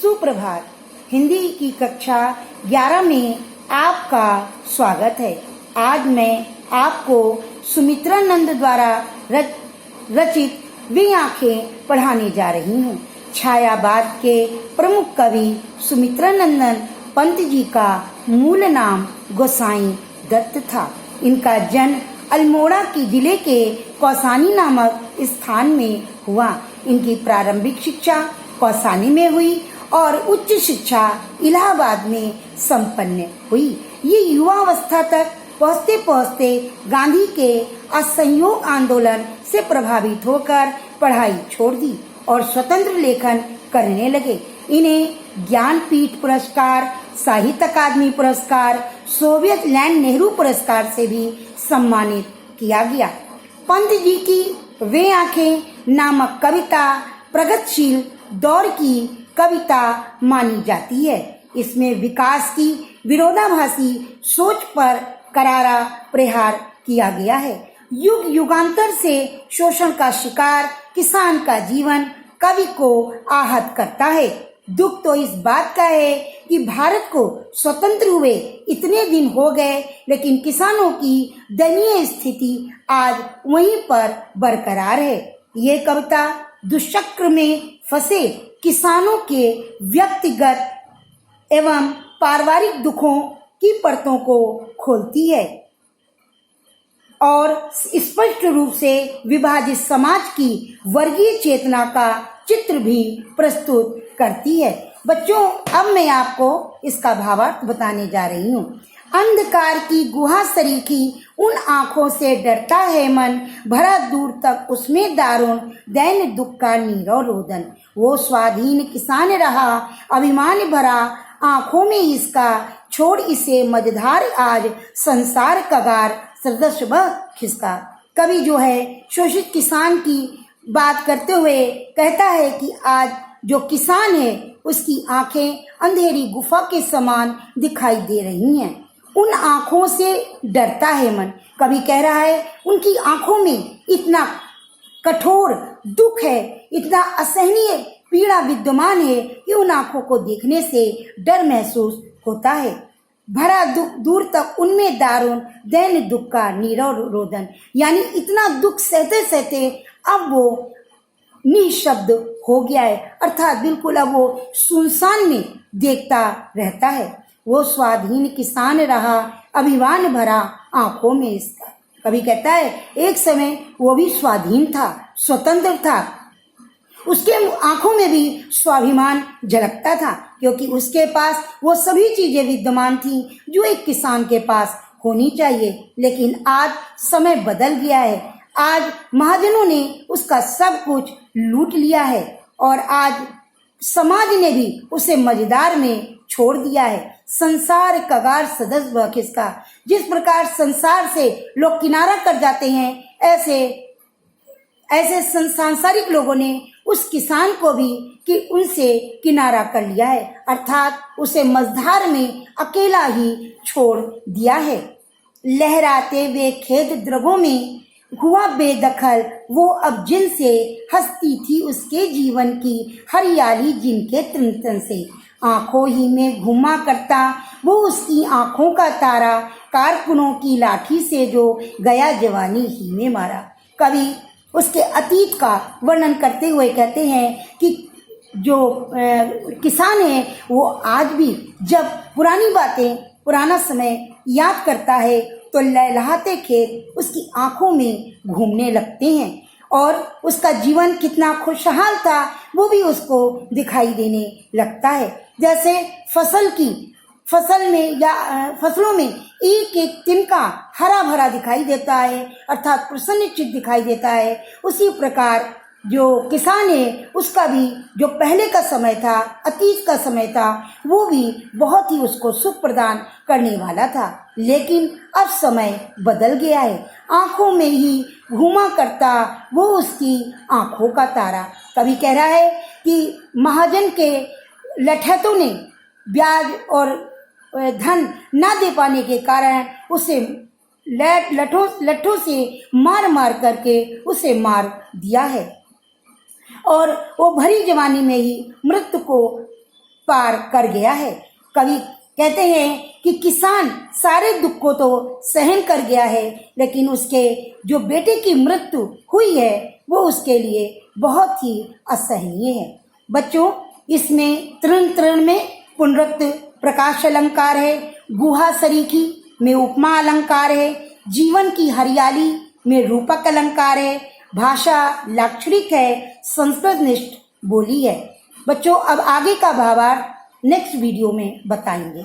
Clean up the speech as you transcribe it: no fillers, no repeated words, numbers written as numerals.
सुप्रभात। हिंदी की कक्षा 11 में आपका स्वागत है। आज मैं आपको सुमित्रानंद द्वारा रचित वे आंखें पढ़ाने जा रही हूँ। छायावाद के प्रमुख कवि सुमित्रानंद पंत जी का मूल नाम गोसाई दत्त था। इनका जन्म अल्मोड़ा की जिले के कौसानी नामक स्थान में हुआ। इनकी प्रारंभिक शिक्षा कौसानी में हुई और उच्च शिक्षा इलाहाबाद में संपन्न हुई। ये युवावस्था तक पहुँचते पहुँचते गांधी के असहयोग आंदोलन से प्रभावित होकर पढ़ाई छोड़ दी और स्वतंत्र लेखन करने लगे। इन्हें ज्ञानपीठ पुरस्कार, साहित्य अकादमी पुरस्कार, सोवियत लैंड नेहरू पुरस्कार से भी सम्मानित किया गया। पंत जी की वे आंखें नामक कविता प्रगतिशील दौर की कविता मानी जाती है। इसमें विकास की विरोधाभासी सोच पर करारा प्रहार किया गया है। युग युगांतर से शोषण का शिकार किसान का जीवन कवि को आहत करता है। दुख तो इस बात का है कि भारत को स्वतंत्र हुए इतने दिन हो गए, लेकिन किसानों की दयनीय स्थिति आज वहीं पर बरकरार है। ये कविता दुष्चक्र में फंसे किसानों के व्यक्तिगत एवं पारिवारिक दुखों की परतों को खोलती है और स्पष्ट रूप से विभाजित समाज की वर्गीय चेतना का चित्र भी प्रस्तुत करती है। बच्चों, अब मैं आपको इसका भावार्थ बताने जा रही हूँ। अंधकार की गुहा सरीखी उन आंखों से डरता है मन, भरा दूर तक उसमें दारुण दैन दुख का नीरव रोदन। वो स्वाधीन किसान रहा अभिमान भरा आंखों में इसका, छोड़ इसे मझधार आज संसार कगार सदस्य खिसका। कवि जो है शोषित किसान की बात करते हुए कहता है कि आज जो किसान है उसकी आंखें अंधेरी गुफा के समान दिखाई दे रही हैं। उन आंखों से डरता है मन। कवि कह रहा है उनकी आंखों में इतना कठोर दुख है, इतना असहनीय पीड़ा विद्यमान है कि उन आंखों को देखने से डर महसूस होता है। भरा दुख दूर तक उनमें दारुण दैन दुख का नीरव रोदन, यानी इतना दुख सहते सहते अब वो निशब्द हो गया है, अर्थात बिल्कुल अब वो सुनसान में देखता रहता है। वो स्वाधीन किसान रहा अभिमान भरा आंखों में इसका। कवि कहता है एक समय वो भी स्वाधीन था, स्वतंत्र था, उसके आंखों में भी स्वाभिमान झलकता था, क्योंकि उसके पास वो सभी चीजें विद्यमान थी जो एक किसान के पास होनी चाहिए। लेकिन आज समय बदल गया है। आज महाजनों ने उसका सब कुछ लूट लिया है और आज समाज ने भी उसे मझधार में छोड़ दिया है। संसार कगार सदस्य खिसका। जिस प्रकार संसार से लोग किनारा कर जाते हैं, ऐसे सांसारिक लोगों ने उस किसान को भी कि उनसे किनारा कर लिया है, अर्थात उसे मझधार में अकेला ही छोड़ दिया है। लहराते वे खेत द्रगों में हुआ बेदखल वो, अब जिनसे हंसती थी उसके जीवन की हरियाली जिनके तन तन से। आंखों ही में घुमा करता वो उसकी आंखों का तारा, कारकुनों की लाठी से जो गया जवानी ही में मारा। कवि उसके अतीत का वर्णन करते हुए कहते हैं कि जो किसान है वो आज भी जब पुरानी बातें, पुराना समय याद करता है तो लहलहाते खेत उसकी आंखों में घूमने लगते हैं और उसका जीवन कितना खुशहाल था वो भी उसको दिखाई देने लगता है। जैसे फसलों में एक एक तिनका हरा भरा दिखाई देता है, अर्थात प्रसन्नचित्त दिखाई देता है। उसी प्रकार जो किसान है उसका भी जो पहले का समय था, अतीत का समय था, वो भी बहुत ही उसको सुख प्रदान करने वाला था। लेकिन अब समय बदल गया है। आंखों में ही घूमा करता वो उसकी आंखों का तारा। कवि कह रहा है कि महाजन के लठैतों ने ब्याज और धन न दे पाने के कारण उसे लठों से मार मार करके उसे मार दिया है और वो भरी जवानी में ही मृत्यु को पार कर गया है। कवि कहते हैं कि किसान सारे दुख को तो सहन कर गया है, लेकिन उसके जो बेटे की मृत्यु हुई है वो उसके लिए बहुत ही असहनीय है। बच्चों, इसमें तृण तृण में पुनरुक्त प्रकाश अलंकार है, गुहा सरीखी में उपमा अलंकार है, जीवन की हरियाली में रूपक अलंकार है, भाषा लाक्षणिक है, संस्कृत निष्ठ बोली है। बच्चों, अब आगे का भावार्थ नेक्स्ट वीडियो में बताएंगे।